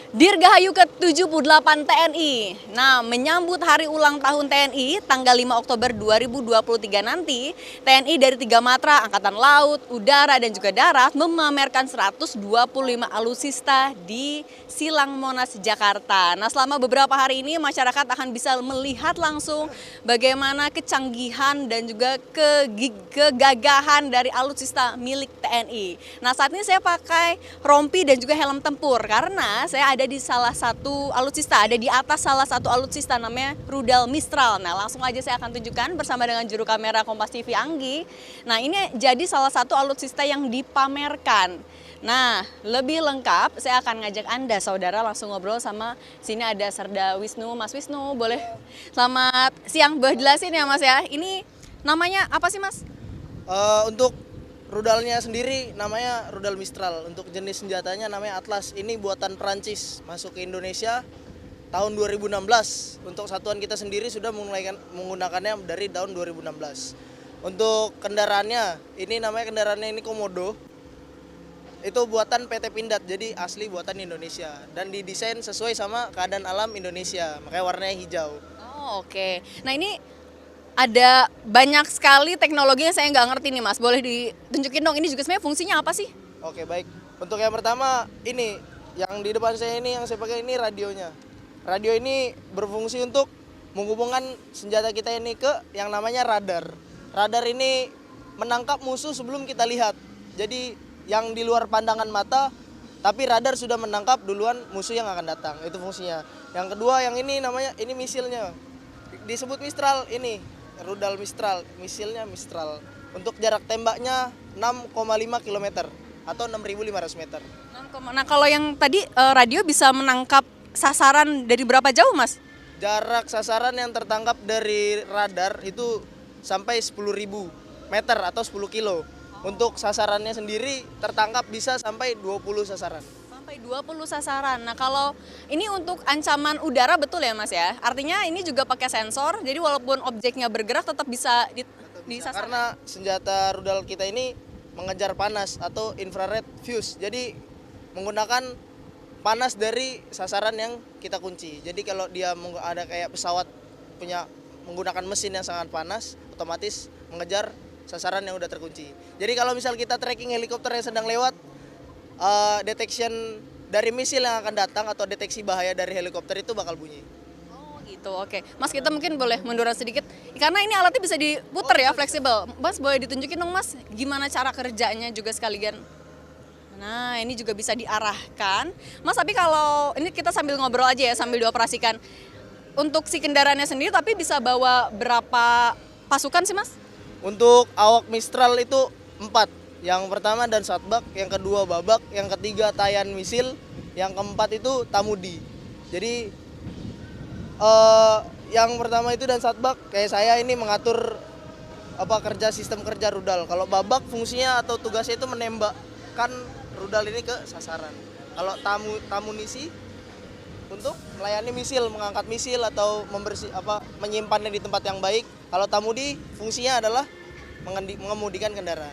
Dirgahayu ke-78 TNI. Nah, menyambut hari ulang tahun TNI tanggal 5 Oktober 2023 nanti, TNI dari 3 matra, Angkatan Laut, Udara, dan juga Darat memamerkan 125 alutsista di Silang Monas, Jakarta. Nah, selama beberapa hari ini masyarakat akan bisa melihat langsung bagaimana kecanggihan dan juga kegagahan dari alutsista milik TNI. Nah, saat ini saya pakai rompi dan juga helm tempur karena saya ada di salah satu alutsista, ada di atas salah satu alutsista namanya Rudal Mistral. Nah, langsung aja saya akan tunjukkan bersama dengan juru kamera Kompas TV Anggi. Nah, ini jadi salah satu alutsista yang dipamerkan. Nah, lebih lengkap saya akan ngajak Anda saudara langsung ngobrol sama sini ada Serda Wisnu. Mas Wisnu, boleh selamat siang, boleh jelasin ya Mas ya. Ini namanya apa sih Mas? Untuk rudalnya sendiri namanya rudal Mistral. Untuk jenis senjatanya namanya Atlas. Ini buatan Perancis, masuk ke Indonesia tahun 2016. Untuk satuan kita sendiri sudah menggunakannya dari tahun 2016. Untuk kendaraannya, ini namanya kendaraannya ini Komodo. Itu buatan PT Pindad, jadi asli buatan Indonesia dan didesain sesuai sama keadaan alam Indonesia, makanya warnanya hijau. Oh, oke. Nah, ini ada banyak sekali teknologi yang saya nggak ngerti nih Mas. Boleh ditunjukin dong, ini juga sebenarnya fungsinya apa sih? Oke, baik. Untuk yang pertama, ini yang di depan saya ini yang saya pakai ini radionya. Radio ini berfungsi untuk menghubungkan senjata kita ini ke yang namanya radar. Radar ini menangkap musuh sebelum kita lihat. Jadi yang di luar pandangan mata, tapi radar sudah menangkap duluan musuh yang akan datang. Itu fungsinya. Yang kedua, yang ini namanya ini misilnya. Disebut Mistral ini, rudal Mistral, misilnya Mistral. Untuk jarak tembaknya 6,5 km atau 6.500 meter. Nah, kalau yang tadi radio bisa menangkap sasaran dari berapa jauh Mas? Jarak sasaran yang tertangkap dari radar itu sampai 10.000 meter atau 10 kilo. Untuk sasarannya sendiri tertangkap bisa sampai 20 sasaran. Sampai 20 sasaran. Nah, kalau ini untuk ancaman udara betul ya Mas ya? Artinya ini juga pakai sensor, jadi walaupun objeknya bergerak tetap bisa disasar. Karena senjata rudal kita ini mengejar panas atau infrared fuse. Jadi menggunakan panas dari sasaran yang kita kunci. Jadi kalau dia ada kayak pesawat punya menggunakan mesin yang sangat panas, otomatis mengejar sasaran yang udah terkunci. Jadi kalau misal kita tracking helikopter yang sedang lewat, detection dari misil yang akan datang atau deteksi bahaya dari helikopter itu bakal bunyi. Oh gitu, oke. Mas, kita mungkin boleh munduran sedikit karena ini alatnya bisa diputer ya, fleksibel. Mas, boleh ditunjukin dong Mas gimana cara kerjanya juga sekalian. Nah, ini juga bisa diarahkan. Mas, tapi kalau ini kita sambil ngobrol aja ya, sambil dioperasikan. Untuk si kendaraannya sendiri tapi bisa bawa berapa pasukan sih Mas? Untuk awak Mistral itu 4. Yang pertama dan Satbak, yang kedua Babak, yang ketiga Tayan Misil, yang keempat itu Tamudi. Jadi yang pertama itu dan Satbak kayak saya ini mengatur sistem kerja rudal. Kalau Babak fungsinya atau tugasnya itu menembakkan rudal ini ke sasaran. Kalau Tamunisi untuk melayani misil, mengangkat misil atau menyimpannya di tempat yang baik. Kalau Tamudi fungsinya adalah mengemudikan kendaraan.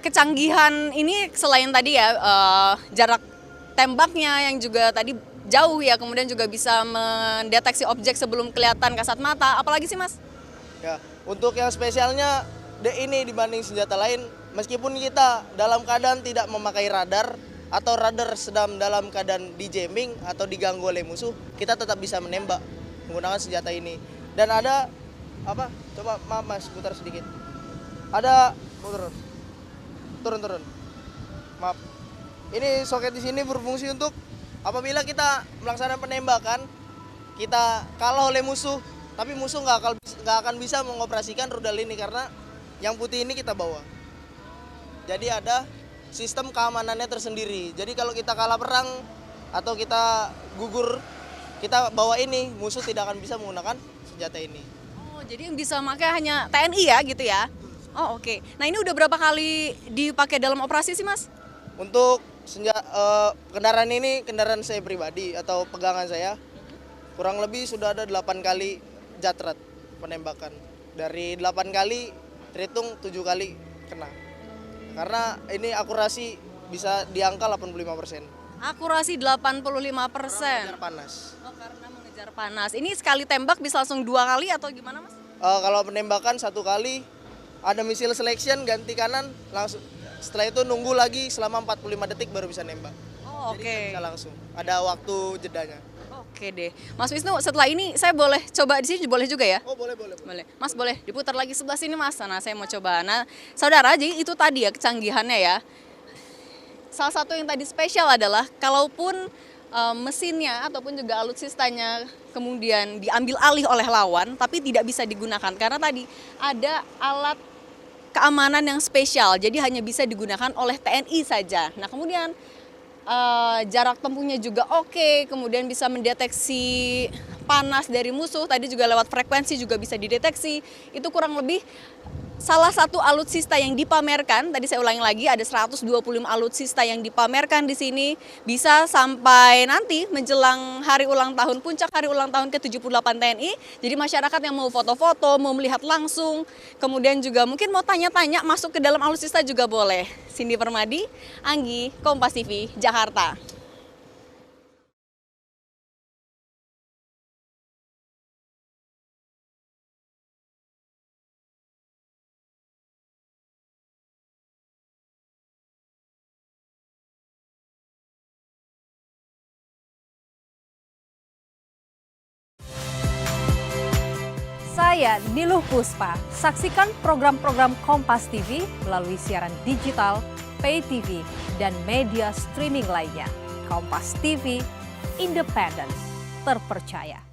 Kecanggihan ini selain tadi ya jarak tembaknya yang juga tadi jauh ya, kemudian juga bisa mendeteksi objek sebelum kelihatan kasat mata. Apalagi sih Mas? Ya, untuk yang spesialnya ini dibanding senjata lain, meskipun kita dalam keadaan tidak memakai radar atau radar sedang dalam keadaan di jamming atau diganggu oleh musuh, kita tetap bisa menembak menggunakan senjata ini. Dan ada coba maaf Mas, putar sedikit. Ada turun. Maaf. Ini soket di sini berfungsi untuk apabila kita melaksanakan penembakan, kita kalah oleh musuh, tapi musuh nggak akan bisa mengoperasikan rudal ini karena yang putih ini kita bawa. Jadi ada sistem keamanannya tersendiri. Jadi kalau kita kalah perang atau kita gugur, kita bawa ini, musuh tidak akan bisa menggunakan senjata ini. Oh, jadi yang bisa pakai hanya TNI ya gitu ya? Oh, oke. Nah, ini udah berapa kali dipakai dalam operasi sih Mas? Untuk kendaraan ini kendaraan saya pribadi atau pegangan saya, kurang lebih sudah ada 8 kali jatrat penembakan. Dari 8 kali terhitung 7 kali kena. Karena ini akurasi bisa di angka 85%. Akurasi 85%. Mengejar panas. Oh, karena mengejar panas. Ini sekali tembak bisa langsung 2 kali atau gimana, Mas? Kalau penembakan 1 kali, ada missile selection ganti kanan, langsung setelah itu nunggu lagi selama 45 detik baru bisa nembak. Oh, Jadi oke. nggak bisa langsung. Ada waktu jedanya. Oke deh. Mas Wisnu, setelah ini saya boleh coba di sini boleh juga ya? Oh, boleh. Boleh. Mas boleh diputar lagi sebelah sini, Mas. Nah, saya mau coba. Nah, saudara, jadi itu tadi ya kecanggihannya ya. Salah satu yang tadi spesial adalah kalaupun mesinnya ataupun juga alutsistanya kemudian diambil alih oleh lawan tapi tidak bisa digunakan karena tadi ada alat keamanan yang spesial, jadi hanya bisa digunakan oleh TNI saja. Nah, kemudian jarak tempuhnya juga oke, kemudian bisa mendeteksi panas dari musuh, tadi juga lewat frekuensi juga bisa dideteksi. Itu kurang lebih salah satu alutsista yang dipamerkan, tadi saya ulangi lagi, ada 125 alutsista yang dipamerkan di sini, bisa sampai nanti menjelang hari ulang tahun, puncak hari ulang tahun ke-78 TNI. Jadi masyarakat yang mau foto-foto, mau melihat langsung, kemudian juga mungkin mau tanya-tanya masuk ke dalam alutsista juga boleh. Cindy Permadi, Anggi, Kompas TV, Jakarta. Saya Niluh Puspa. Saksikan program-program Kompas TV melalui siaran digital, pay TV, dan media streaming lainnya. Kompas TV, independen, terpercaya.